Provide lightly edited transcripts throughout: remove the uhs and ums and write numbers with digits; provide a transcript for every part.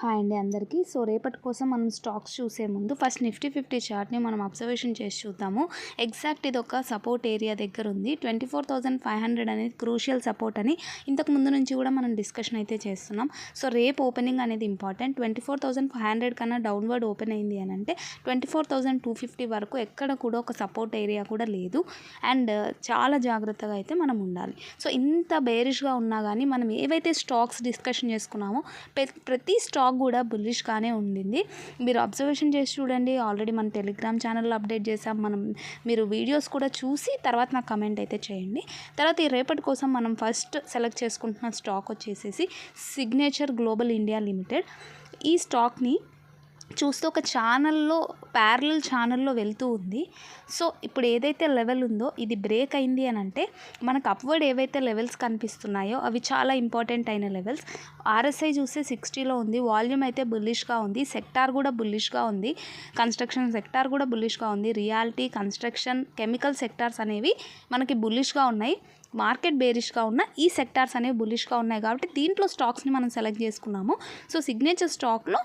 Hi అండి అందరికీ. So రేపటి కోసం మనం స్టాక్స్ చూసే ముందు ఫస్ట్ నిఫ్టీ 50 చార్ట్ని మనం అబ్జర్వేషన్ చేసి చూద్దాము. ఎగ్జాక్ట్ ఇది ఒక సపోర్ట్ ఏరియా దగ్గర ఉంది. 24,500 అనేది క్రూషియల్ సపోర్ట్ అని ఇంతకు ముందు నుంచి కూడా మనం డిస్కషన్ అయితే చేస్తున్నాం. సో రేపు ఓపెనింగ్ అనేది ఇంపార్టెంట్. 24,500 కన్నా డౌన్వర్డ్ ఓపెన్ అయింది అని అంటే 24,250 వరకు ఎక్కడ కూడా ఒక సపోర్ట్ ఏరియా కూడా లేదు. అండ్ చాలా జాగ్రత్తగా అయితే మనం ఉండాలి. సో ఇంత బేరిష్గా ఉన్నా కానీ మనం ఏవైతే స్టాక్స్ డిస్కషన్ చేసుకున్నామో ప్రతి స్టాక్ కూడా బుల్లిష్గానే ఉండింది. మీరు అబ్జర్వేషన్ చేసి చూడండి. ఆల్రెడీ మన టెలిగ్రామ్ ఛానల్లో అప్డేట్ చేసాం. మీరు వీడియోస్ కూడా చూసి తర్వాత నాకు కమెంట్ అయితే చేయండి. తర్వాత ఈ రేపటి కోసం మనం ఫస్ట్ సెలెక్ట్ చేసుకుంటున్న స్టాక్ వచ్చేసేసి సిగ్నేచర్ గ్లోబల్ ఇండియా లిమిటెడ్. ఈ స్టాక్ని చూస్తే ఒక ఛానల్లో ప్యారలల్ ఛానల్లో వెళ్తూ ఉంది. సో ఇప్పుడు ఏదైతే లెవెల్ ఉందో ఇది బ్రేక్ అయింది అని అంటే మనకు అప్వర్డ్ ఏవైతే లెవెల్స్ కనిపిస్తున్నాయో అవి చాలా ఇంపార్టెంట్ అయిన లెవెల్స్. ఆర్ఎస్ఐ చూస్తే 60లో ఉంది. వాల్యూమ్ అయితే బుల్లిష్గా ఉంది. సెక్టార్ కూడా బుల్లిష్గా ఉంది. కన్స్ట్రక్షన్ సెక్టార్ కూడా బుల్లిష్గా ఉంది. రియాలిటీ, కన్స్ట్రక్షన్, కెమికల్ సెక్టార్స్ అనేవి మనకి బుల్లిష్గా ఉన్నాయి. మార్కెట్ బేరిష్గా ఉన్న ఈ సెక్టార్స్ అనేవి బుల్లిష్గా ఉన్నాయి కాబట్టి దీంట్లో స్టాక్స్ని మనం సెలెక్ట్ చేసుకున్నాము. సో సిగ్నేచర్ స్టాక్లో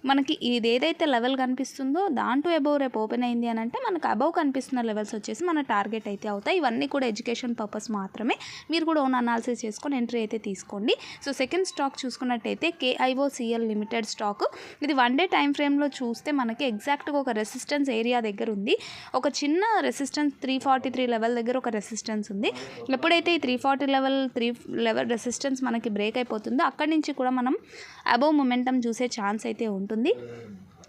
మనకి ఇది ఏదైతే లెవెల్ కనిపిస్తుందో దాంట్లో అబౌవ్ రేపు ఓపెన్ అయింది అని అంటే మనకు అబౌవ్ కనిపిస్తున్న లెవెల్స్ వచ్చేసి మన టార్గెట్ అయితే అవుతాయి. ఇవన్నీ కూడా ఎడ్యుకేషన్ పర్పస్ మాత్రమే. మీరు కూడా ఓన్ అనాలిసిస్ చేసుకొని ఎంట్రీ అయితే తీసుకోండి. సో సెకండ్ స్టాక్ చూసుకున్నట్టయితే KIOCL లిమిటెడ్ స్టాక్. ఇది 1 డే టైం ఫ్రేమ్లో చూస్తే మనకి ఎగ్జాక్ట్గా ఒక రెసిస్టెన్స్ ఏరియా దగ్గర ఉంది. ఒక చిన్న రెసిస్టెన్స్ 343 లెవెల్ దగ్గర ఒక రెసిస్టెన్స్ ఉంది. ఎప్పుడైతే ఈ 340 లెవెల్ రెసిస్టెన్స్ మనకి బ్రేక్ అయిపోతుందో అక్కడి నుంచి కూడా మనం అబోవ్ మొమెంటం చూసే ఛాన్స్ అయితే ఉంటుంది.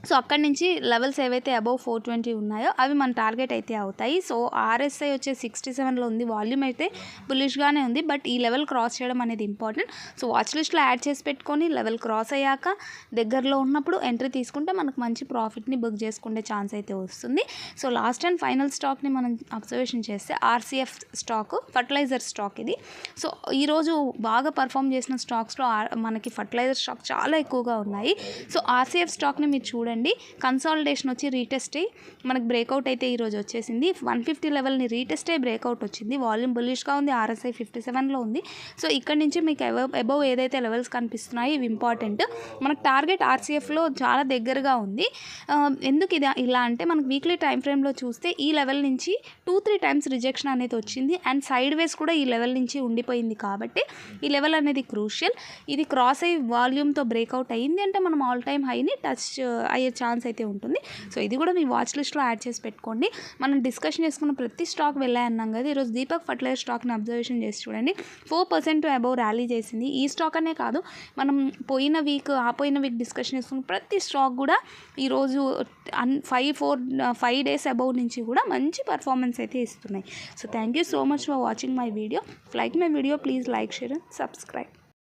సో అక్కడి నుంచి లెవెల్స్ ఏవైతే అబౌవ్ 420 ఉన్నాయో అవి మన టార్గెట్ అయితే అవుతాయి. సో ఆర్ఎస్ఐ వచ్చే 67లో ఉంది. వాల్యూమ్ అయితే బుల్లిష్గానే ఉంది. బట్ ఈ లెవెల్ క్రాస్ చేయడం అనేది ఇంపార్టెంట్. సో వాచ్ లిస్ట్లో యాడ్ చేసి పెట్టుకొని లెవెల్ క్రాస్ అయ్యాక దగ్గరలో ఉన్నప్పుడు ఎంట్రీ తీసుకుంటే మనకు మంచి ప్రాఫిట్ని బుక్ చేసుకునే ఛాన్స్ అయితే వస్తుంది. సో లాస్ట్ అండ్ ఫైనల్ స్టాక్ని మనం అబ్జర్వేషన్ చేస్తే RCF స్టాక్, ఫర్టిలైజర్ స్టాక్ ఇది. సో ఈరోజు బాగా పర్ఫామ్ చేసిన స్టాక్స్లో మనకి ఫర్టిలైజర్ స్టాక్ చాలా ఎక్కువగా ఉన్నాయి. సో RCF స్టాక్ని మీరు చూడండి. కన్సాలిడేషన్ వచ్చి రీటెస్ట్ అయ్యి మనకి బ్రేక్అవుట్ అయితే ఈరోజు వచ్చేసింది. 150 లెవెల్ని రీటెస్ట్ అయ్యి బ్రేక్అవుట్ వచ్చింది. వాల్యూమ్ బుల్లిష్గా ఉంది. RSI 57లో ఉంది. సో ఇక్కడ నుంచి మీకు అబౌవ్ ఏదైతే లెవెల్స్ కనిపిస్తున్నాయో ఇవి ఇంపార్టెంట్. మనకు టార్గెట్ RCFలో చాలా దగ్గరగా ఉంది. ఎందుకు ఇది ఇలా అంటే మనకు వీక్లీ టైం ఫ్రేమ్లో చూస్తే ఈ లెవెల్ నుంచి 2-3 టైమ్స్ రిజెక్షన్ అనేది వచ్చింది. అండ్ సైడ్ వేస్ కూడా ఈ లెవెల్ నుంచి ఉండిపోయింది కాబట్టి ఈ లెవెల్ అనేది క్రూషియల్. ఇది క్రాస్ అయ్యి వాల్యూమ్తో బ్రేక్అవుట్ అయ్యింది అంటే మనం ఆల్ టైమ్ హైని టచ్ అయ్యే ఛాన్స్ అయితే ఉంటుంది. సో ఇది కూడా మీ వాచ్ లిస్ట్లో యాడ్ చేసి పెట్టుకోండి. మనం డిస్కషన్ చేసుకున్న ప్రతి స్టాక్ వెళ్ళాయన్నాం కదా. ఈరోజు దీపక్ ఫర్టిలైజర్ స్టాక్ని అబ్జర్వేషన్ చేసి చూడండి. 4% అబౌవ్ ర్యాలీ చేసింది. ఈ స్టాక్ అనే కాదు, మనం పోయిన వీక్ డిస్కషన్ చేసుకున్న ప్రతి స్టాక్ కూడా ఈరోజు 5 డేస్ అబౌవ్ నుంచి కూడా మంచి పర్ఫార్మెన్స్ అయితే ఇస్తున్నాయి. So thank you so much for watching my video. Like my video, please like, share and subscribe.